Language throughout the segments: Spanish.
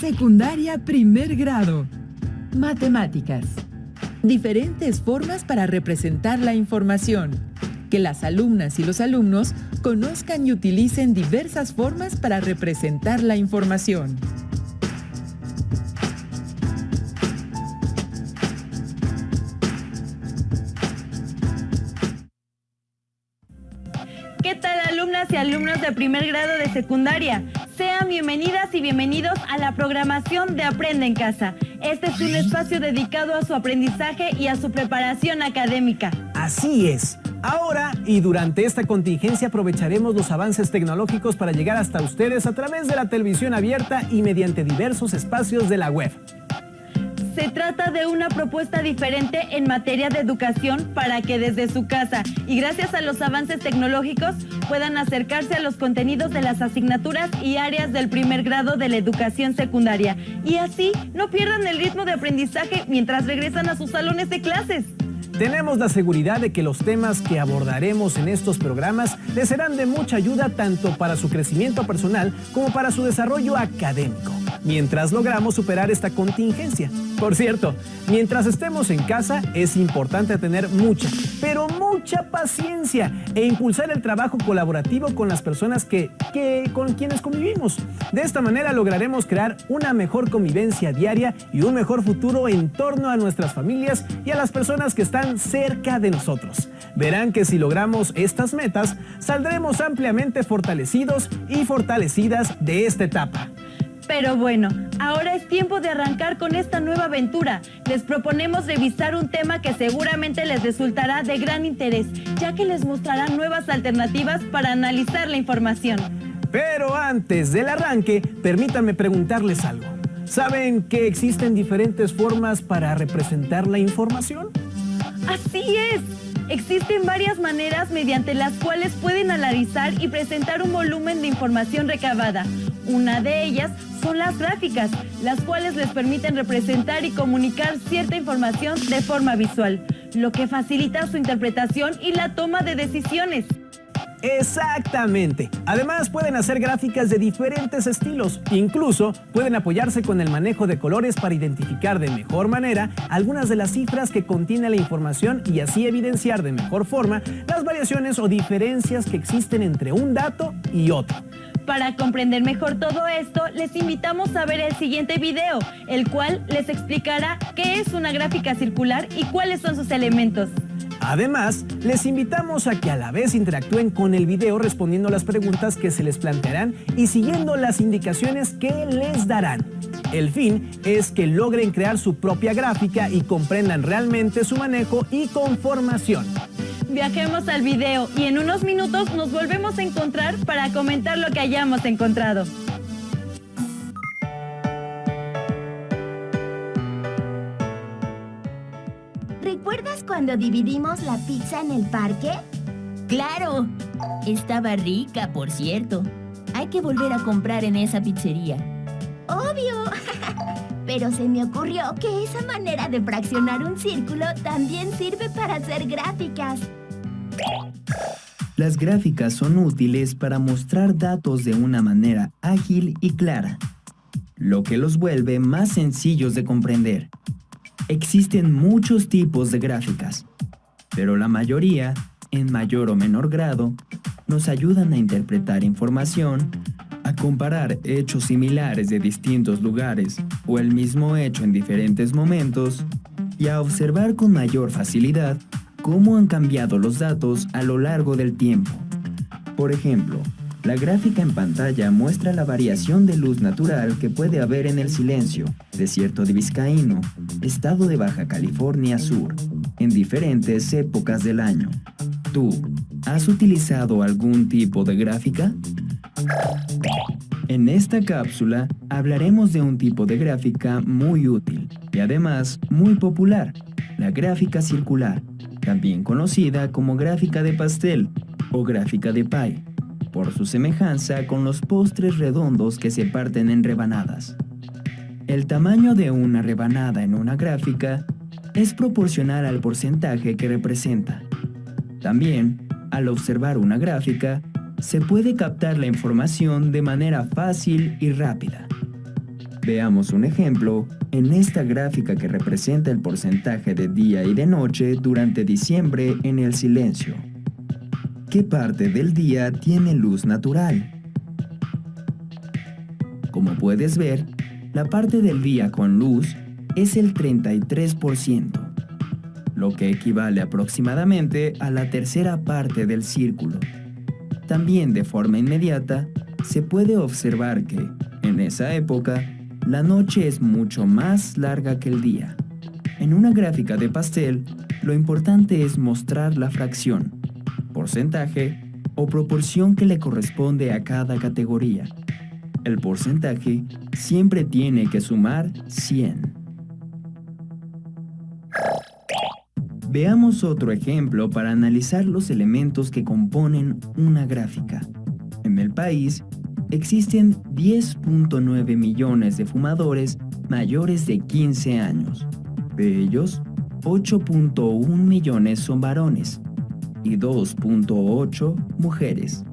Secundaria primer grado. Matemáticas. Diferentes formas para representar la información. Que las alumnas y los alumnos conozcan y utilicen diversas formas para representar la información. ¿Qué tal, alumnas y alumnos de primer grado de secundaria? Sean bienvenidas y bienvenidos a la programación de Aprende en Casa. Este es un espacio dedicado a su aprendizaje y a su preparación académica. Así es. Ahora y durante esta contingencia aprovecharemos los avances tecnológicos para llegar hasta ustedes a través de la televisión abierta y mediante diversos espacios de la web. Se trata de una propuesta diferente en materia de educación para que desde su casa y gracias a los avances tecnológicos puedan acercarse a los contenidos de las asignaturas y áreas del primer grado de la educación secundaria y así no pierdan el ritmo de aprendizaje mientras regresan a sus salones de clases. Tenemos la seguridad de que los temas que abordaremos en estos programas les serán de mucha ayuda tanto para su crecimiento personal como para su desarrollo académico, mientras logramos superar esta contingencia. Por cierto, mientras estemos en casa es importante tener mucha, pero mucha paciencia e impulsar el trabajo colaborativo con las personas con quienes convivimos. De esta manera lograremos crear una mejor convivencia diaria y un mejor futuro en torno a nuestras familias y a las personas que están cerca de nosotros. Verán que si logramos estas metas, saldremos ampliamente fortalecidos y fortalecidas de esta etapa. Pero bueno, ahora es tiempo de arrancar con esta nueva aventura. Les proponemos revisar un tema que seguramente les resultará de gran interés, ya que les mostrará nuevas alternativas para analizar la información. Pero antes del arranque, permítanme preguntarles algo. ¿Saben que existen diferentes formas para representar la información? ¡Así es! Existen varias maneras mediante las cuales pueden analizar y presentar un volumen de información recabada. Una de ellas son las gráficas, las cuales les permiten representar y comunicar cierta información de forma visual, lo que facilita su interpretación y la toma de decisiones. Exactamente. Además pueden hacer gráficas de diferentes estilos. Incluso pueden apoyarse con el manejo de colores para identificar de mejor manera algunas de las cifras que contiene la información y así evidenciar de mejor forma las variaciones o diferencias que existen entre un dato y otro. Para comprender mejor todo esto, les invitamos a ver el siguiente video, el cual les explicará qué es una gráfica circular y cuáles son sus elementos. Además, les invitamos a que a la vez interactúen con el video respondiendo las preguntas que se les plantearán y siguiendo las indicaciones que les darán. El fin es que logren crear su propia gráfica y comprendan realmente su manejo y conformación. Viajemos al video y en unos minutos nos volvemos a encontrar para comentar lo que hayamos encontrado. ¿Recuerdas cuando dividimos la pizza en el parque? ¡Claro! Estaba rica, por cierto. Hay que volver a comprar en esa pizzería. ¡Obvio! Pero se me ocurrió que esa manera de fraccionar un círculo también sirve para hacer gráficas. Las gráficas son útiles para mostrar datos de una manera ágil y clara, lo que los vuelve más sencillos de comprender. Existen muchos tipos de gráficas, pero la mayoría, en mayor o menor grado, nos ayudan a interpretar información, a comparar hechos similares de distintos lugares o el mismo hecho en diferentes momentos y a observar con mayor facilidad cómo han cambiado los datos a lo largo del tiempo. Por ejemplo, la gráfica en pantalla muestra la variación de luz natural que puede haber en el silencio, desierto de Vizcaíno, estado de Baja California Sur, en diferentes épocas del año. ¿Tú has utilizado algún tipo de gráfica? En esta cápsula hablaremos de un tipo de gráfica muy útil y además muy popular, la gráfica circular, también conocida como gráfica de pastel o gráfica de pie, por su semejanza con los postres redondos que se parten en rebanadas. El tamaño de una rebanada en una gráfica es proporcional al porcentaje que representa. También, al observar una gráfica, se puede captar la información de manera fácil y rápida. Veamos un ejemplo en esta gráfica que representa el porcentaje de día y de noche durante diciembre en el silencio. ¿Qué parte del día tiene luz natural? Como puedes ver, la parte del día con luz es el 33%, lo que equivale aproximadamente a la tercera parte del círculo. También de forma inmediata, se puede observar que, en esa época, la noche es mucho más larga que el día. En una gráfica de pastel, lo importante es mostrar la fracción, porcentaje o proporción que le corresponde a cada categoría. El porcentaje siempre tiene que sumar 100. Veamos otro ejemplo para analizar los elementos que componen una gráfica. En el país, existen 10.9 millones de fumadores mayores de 15 años. De ellos, 8.1 millones son varones y 2.8 mujeres.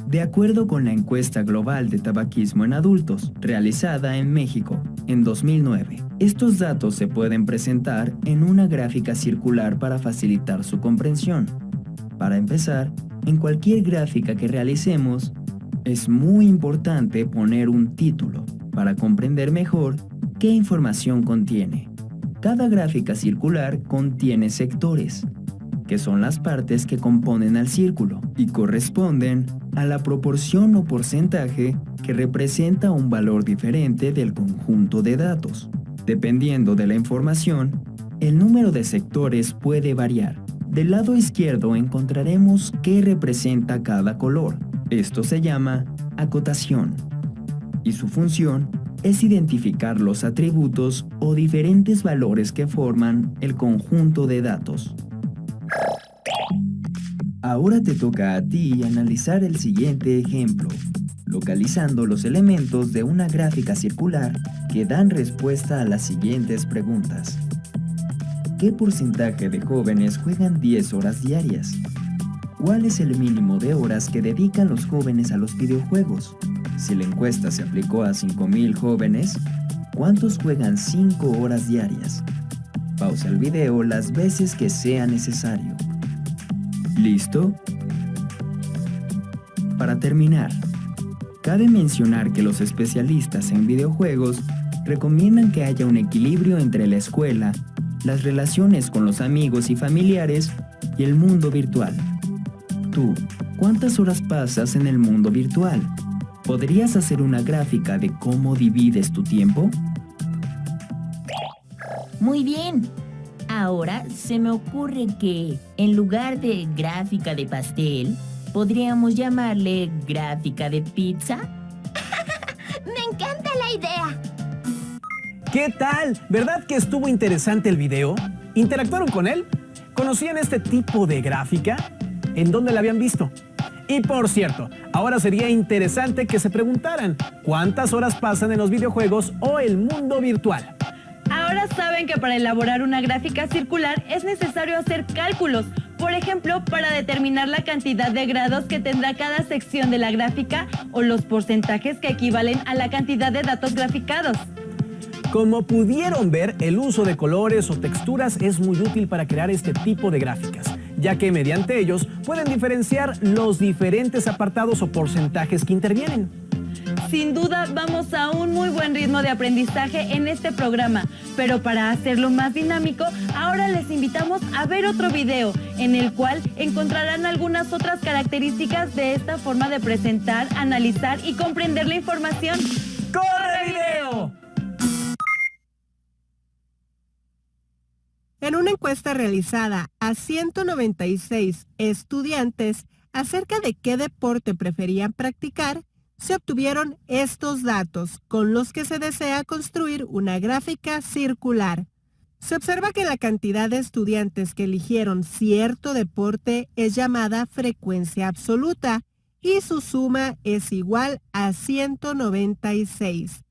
De acuerdo con la encuesta global de tabaquismo en adultos, realizada en México en 2009, estos datos se pueden presentar en una gráfica circular para facilitar su comprensión. Para empezar, en cualquier gráfica que realicemos, es muy importante poner un título para comprender mejor qué información contiene. Cada gráfica circular contiene sectores, que son las partes que componen al círculo y corresponden a la proporción o porcentaje que representa un valor diferente del conjunto de datos. Dependiendo de la información, el número de sectores puede variar. Del lado izquierdo encontraremos qué representa cada color. Esto se llama acotación, y su función es identificar los atributos o diferentes valores que forman el conjunto de datos. Ahora te toca a ti analizar el siguiente ejemplo, localizando los elementos de una gráfica circular que dan respuesta a las siguientes preguntas. ¿Qué porcentaje de jóvenes juegan 10 horas diarias? ¿Cuál es el mínimo de horas que dedican los jóvenes a los videojuegos? Si la encuesta se aplicó a 5,000 jóvenes, ¿cuántos juegan 5 horas diarias? Pausa el video las veces que sea necesario. ¿Listo? Para terminar, cabe mencionar que los especialistas en videojuegos recomiendan que haya un equilibrio entre la escuela, las relaciones con los amigos y familiares y el mundo virtual. ¿Tú, cuántas horas pasas en el mundo virtual? ¿Podrías hacer una gráfica de cómo divides tu tiempo? Muy bien. Ahora se me ocurre que, en lugar de gráfica de pastel, podríamos llamarle gráfica de pizza. ¡Me encanta la idea! ¿Qué tal? ¿Verdad que estuvo interesante el video? ¿Interactuaron con él? ¿Conocían este tipo de gráfica? ¿En dónde la habían visto? Y por cierto, ahora sería interesante que se preguntaran ¿cuántas horas pasan en los videojuegos o el mundo virtual? Ahora saben que para elaborar una gráfica circular es necesario hacer cálculos. Por ejemplo, para determinar la cantidad de grados que tendrá cada sección de la gráfica o los porcentajes que equivalen a la cantidad de datos graficados. Como pudieron ver, el uso de colores o texturas es muy útil para crear este tipo de gráficas, ya que mediante ellos pueden diferenciar los diferentes apartados o porcentajes que intervienen. Sin duda vamos a un muy buen ritmo de aprendizaje en este programa, pero para hacerlo más dinámico, ahora les invitamos a ver otro video en el cual encontrarán algunas otras características de esta forma de presentar, analizar y comprender la información. ¡Corre video! En una encuesta realizada a 196 estudiantes acerca de qué deporte preferían practicar, se obtuvieron estos datos con los que se desea construir una gráfica circular. Se observa que la cantidad de estudiantes que eligieron cierto deporte es llamada frecuencia absoluta y su suma es igual a 196.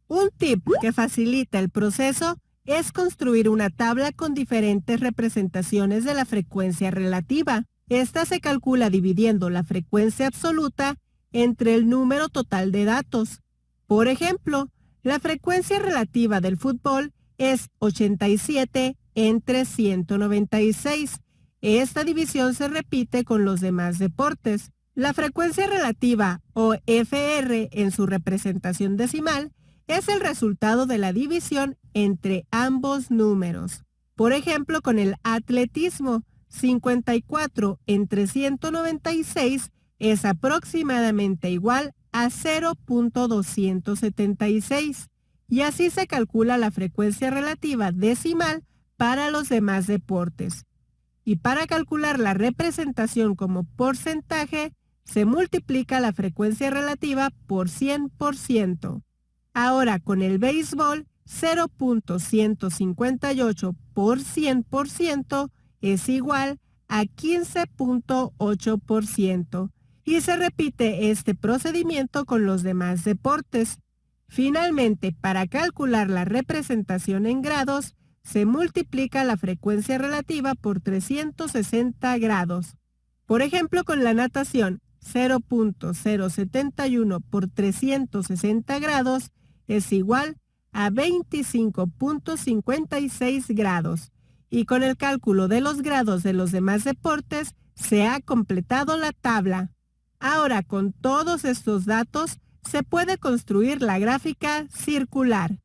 Un tip que facilita el proceso es construir una tabla con diferentes representaciones de la frecuencia relativa. Esta se calcula dividiendo la frecuencia absoluta entre el número total de datos. Por ejemplo, La frecuencia relativa del fútbol es 87 entre 196. Esta división se repite con los demás deportes. La frecuencia relativa, o FR en su representación decimal, es el resultado de la división entre ambos números. Por ejemplo, con el atletismo, 54 entre 196 es aproximadamente igual a 0.276, y así se calcula la frecuencia relativa decimal para los demás deportes. Y para calcular la representación como porcentaje, se multiplica la frecuencia relativa por 100%. Ahora, con el béisbol, 0.158 por 100% es igual a 15.8%. Y se repite este procedimiento con los demás deportes. Finalmente, para calcular la representación en grados, se multiplica la frecuencia relativa por 360 grados. Por ejemplo, con la natación, 0.071 por 360 grados es igual a 25.56 grados. Y con el cálculo de los grados de los demás deportes, se ha completado la tabla. Ahora, con todos estos datos, se puede construir la gráfica circular.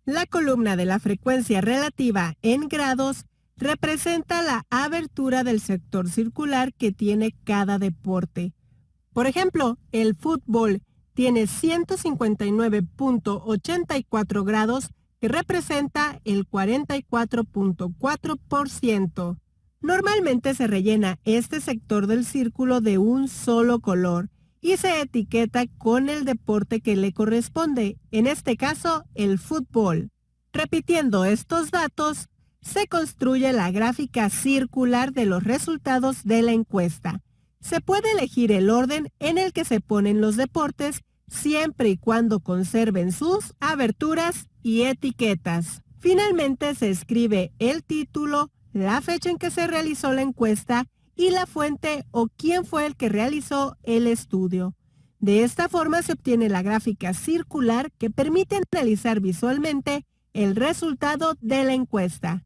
La columna de la frecuencia relativa en grados representa la abertura del sector circular que tiene cada deporte. Por ejemplo, el fútbol tiene 159.84 grados, que representa el 44.4%. Normalmente se rellena este sector del círculo de un solo color y se etiqueta con el deporte que le corresponde, en este caso el fútbol. Repitiendo estos datos, se construye la gráfica circular de los resultados de la encuesta. Se puede elegir el orden en el que se ponen los deportes, siempre y cuando conserven sus aberturas y etiquetas. Finalmente se escribe el título, la fecha en que se realizó la encuesta y la fuente o quién fue el que realizó el estudio. De esta forma se obtiene la gráfica circular que permite analizar visualmente el resultado de la encuesta.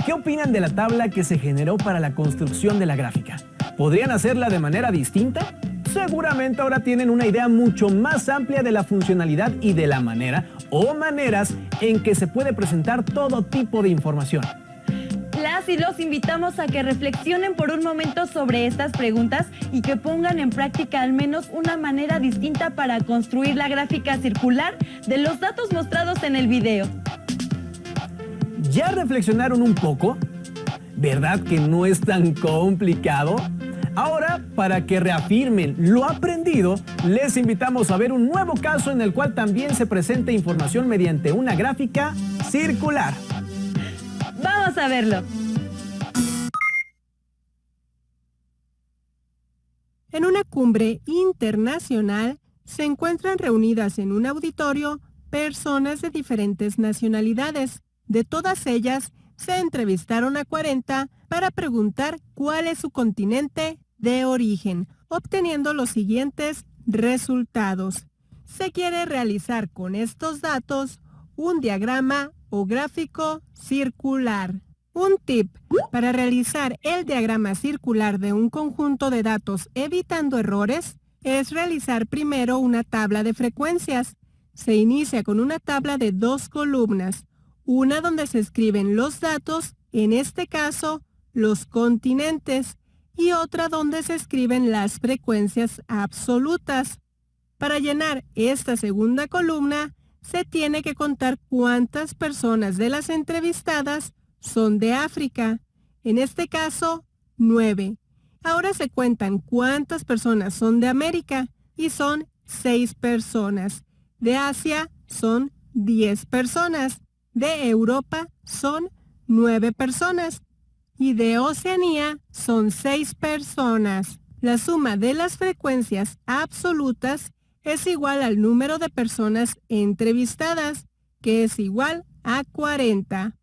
¿Qué opinan de la tabla que se generó para la construcción de la gráfica? ¿Podrían hacerla de manera distinta? Seguramente ahora tienen una idea mucho más amplia de la funcionalidad y de la manera o maneras en que se puede presentar todo tipo de información. Las y los invitamos a que reflexionen por un momento sobre estas preguntas y que pongan en práctica al menos una manera distinta para construir la gráfica circular de los datos mostrados en el video. ¿Ya reflexionaron un poco? ¿Verdad que no es tan complicado? Ahora, para que reafirmen lo aprendido, les invitamos a ver un nuevo caso en el cual también se presenta información mediante una gráfica circular. ¡Vamos a verlo! En una cumbre internacional se encuentran reunidas en un auditorio personas de diferentes nacionalidades. De todas ellas, se entrevistaron a 40 para preguntar cuál es su continente de origen, obteniendo los siguientes resultados. Se quiere realizar con estos datos un diagrama o gráfico circular. Un tip para realizar el diagrama circular de un conjunto de datos evitando errores es realizar primero una tabla de frecuencias. Se inicia con una tabla de 2 columnas, una donde se escriben los datos, en este caso, los continentes, y otra donde se escriben las frecuencias absolutas. Para llenar esta segunda columna, se tiene que contar cuántas personas de las entrevistadas son de África. En este caso, 9. Ahora se cuentan cuántas personas son de América y son 6 personas. De Asia son 10 personas. De Europa son 9 personas. Y de Oceanía son 6 personas. La suma de las frecuencias absolutas es igual al número de personas entrevistadas, que es igual a 40.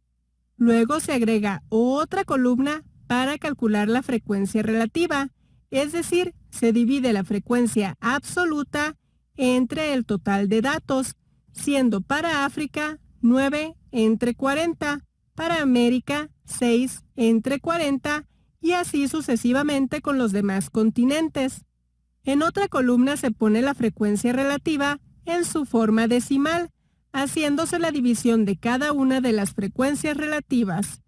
Luego se agrega otra columna para calcular la frecuencia relativa. es decir, se divide la frecuencia absoluta entre el total de datos, siendo para África 9 entre 40, para América 6 entre 40 y así sucesivamente con los demás continentes. En otra columna se pone la frecuencia relativa en su forma decimal, haciéndose la división de cada una de las frecuencias relativas.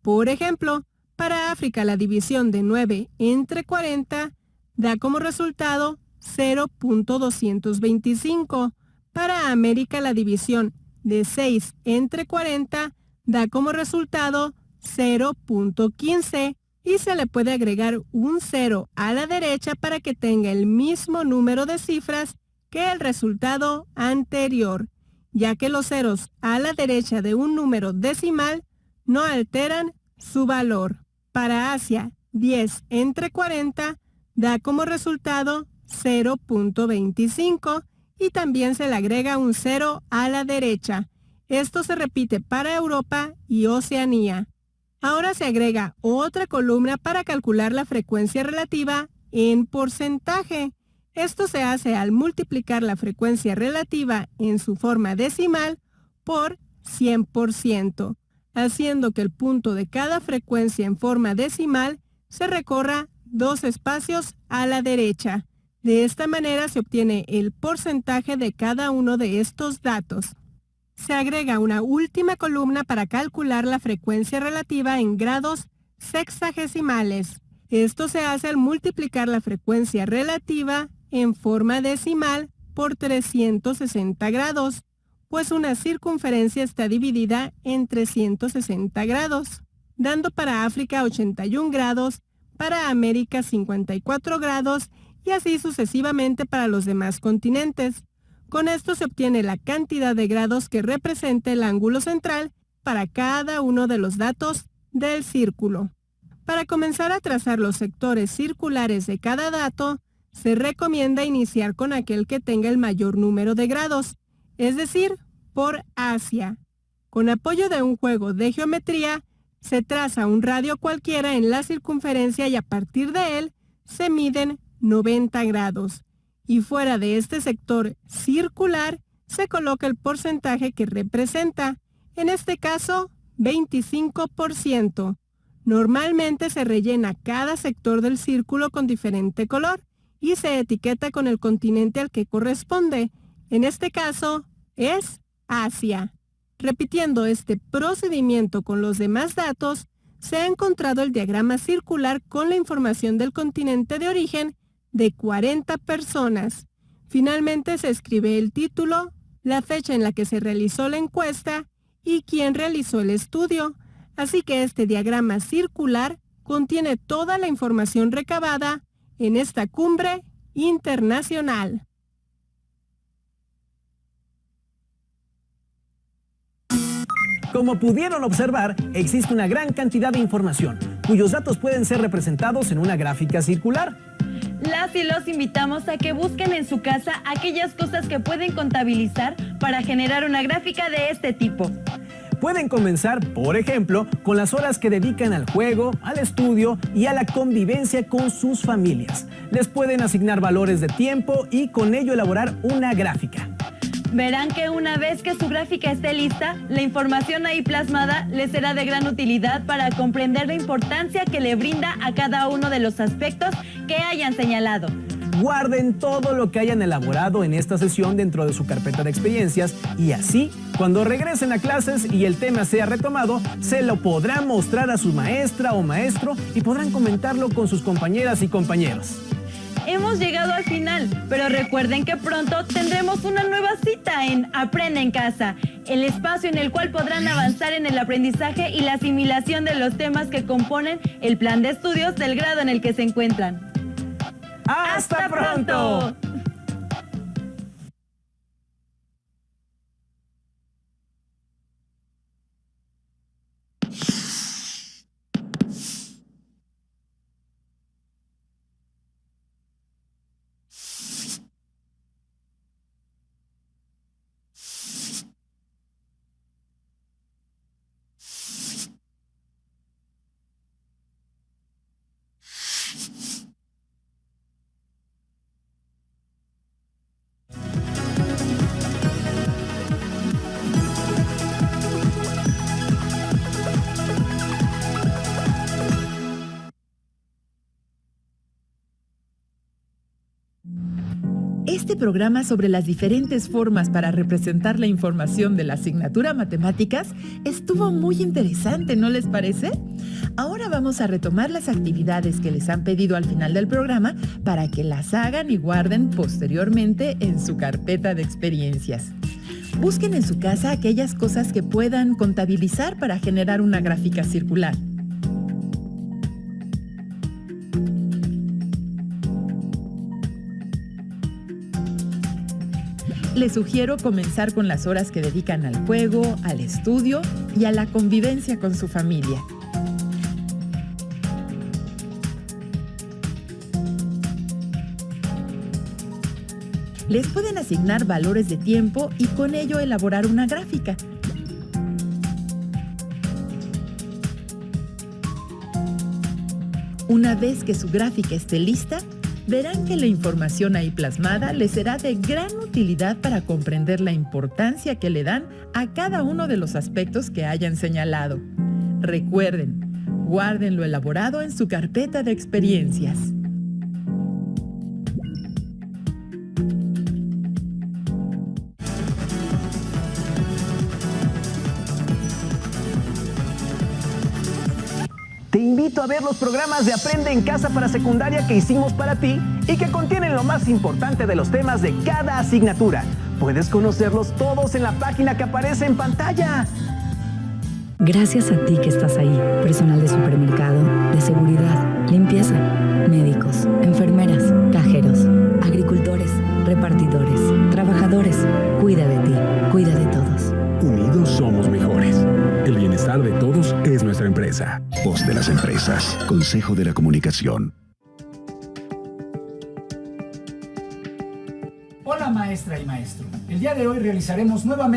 Por ejemplo, para África la división de 9 entre 40 da como resultado 0.225. Para América la división de 6 entre 40 da como resultado 0.15 y se le puede agregar un 0 a la derecha para que tenga el mismo número de cifras que el resultado anterior, ya que los ceros a la derecha de un número decimal no alteran su valor. Para Asia, 10 entre 40 da como resultado 0.25 y también se le agrega un 0 a la derecha. Esto se repite para Europa y Oceanía. Ahora se agrega otra columna para calcular la frecuencia relativa en porcentaje. Esto se hace al multiplicar la frecuencia relativa en su forma decimal por 100%, haciendo que el punto de cada frecuencia en forma decimal se recorra 2 espacios a la derecha. De esta manera se obtiene el porcentaje de cada uno de estos datos. Se agrega una última columna para calcular la frecuencia relativa en grados sexagesimales. Esto se hace al multiplicar la frecuencia relativa en forma decimal por 360 grados, pues una circunferencia está dividida en 360 grados, dando para África 81 grados, para América 54 grados y así sucesivamente para los demás continentes. Con esto se obtiene la cantidad de grados que representa el ángulo central para cada uno de los datos del círculo. Para comenzar a trazar los sectores circulares de cada dato, se recomienda iniciar con aquel que tenga el mayor número de grados, es decir, por Asia. Con apoyo de un juego de geometría, se traza un radio cualquiera en la circunferencia y a partir de él se miden 90 grados. Y fuera de este sector circular se coloca el porcentaje que representa, en este caso 25%. Normalmente se rellena cada sector del círculo con diferente color y se etiqueta con el continente al que corresponde. En este caso es Asia. Repitiendo este procedimiento con los demás datos, se ha encontrado el diagrama circular con la información del continente de origen de 40 personas. Finalmente se escribe el título, la fecha en la que se realizó la encuesta y quién realizó el estudio. Así que este diagrama circular contiene toda la información recabada en esta cumbre internacional. Como pudieron observar, existe una gran cantidad de información, cuyos datos pueden ser representados en una gráfica circular. Las y los invitamos a que busquen en su casa aquellas cosas que pueden contabilizar para generar una gráfica de este tipo. Pueden comenzar, por ejemplo, con las horas que dedican al juego, al estudio y a la convivencia con sus familias. Les pueden asignar valores de tiempo y con ello elaborar una gráfica. Verán que una vez que su gráfica esté lista, la información ahí plasmada les será de gran utilidad para comprender la importancia que le brinda a cada uno de los aspectos que hayan señalado. Guarden todo lo que hayan elaborado en esta sesión dentro de su carpeta de experiencias y así, cuando regresen a clases y el tema sea retomado, se lo podrán mostrar a su maestra o maestro y podrán comentarlo con sus compañeras y compañeros. Hemos llegado al final, pero recuerden que pronto tendremos una nueva cita en Aprende en Casa, el espacio en el cual podrán avanzar en el aprendizaje y la asimilación de los temas que componen el plan de estudios del grado en el que se encuentran. ¡Hasta pronto! Este programa sobre las diferentes formas para representar la información de la asignatura Matemáticas estuvo muy interesante, ¿no les parece? Ahora vamos a retomar las actividades que les han pedido al final del programa para que las hagan y guarden posteriormente en su carpeta de experiencias. Busquen en su casa aquellas cosas que puedan contabilizar para generar una gráfica circular. Les sugiero comenzar con las horas que dedican al juego, al estudio y a la convivencia con su familia. Les pueden asignar valores de tiempo y con ello elaborar una gráfica. Una vez que su gráfica esté lista, verán que la información ahí plasmada les será de gran utilidad para comprender la importancia que le dan a cada uno de los aspectos que hayan señalado. Recuerden, guarden lo elaborado en su carpeta de experiencias. Te invito a ver los programas de Aprende en Casa para Secundaria que hicimos para ti y que contienen lo más importante de los temas de cada asignatura. Puedes conocerlos todos en la página que aparece en pantalla. Gracias a ti que estás ahí, personal de supermercado, de seguridad, limpieza, médicos, enfermeras, cajeros, agricultores, repartidores, trabajadores. Cuida de ti, cuida de todos. Unidos somos mejores. El bienestar de todos es nuestra empresa. Voz de las empresas. Consejo de la Comunicación. Hola maestra y maestro. El día de hoy realizaremos nuevamente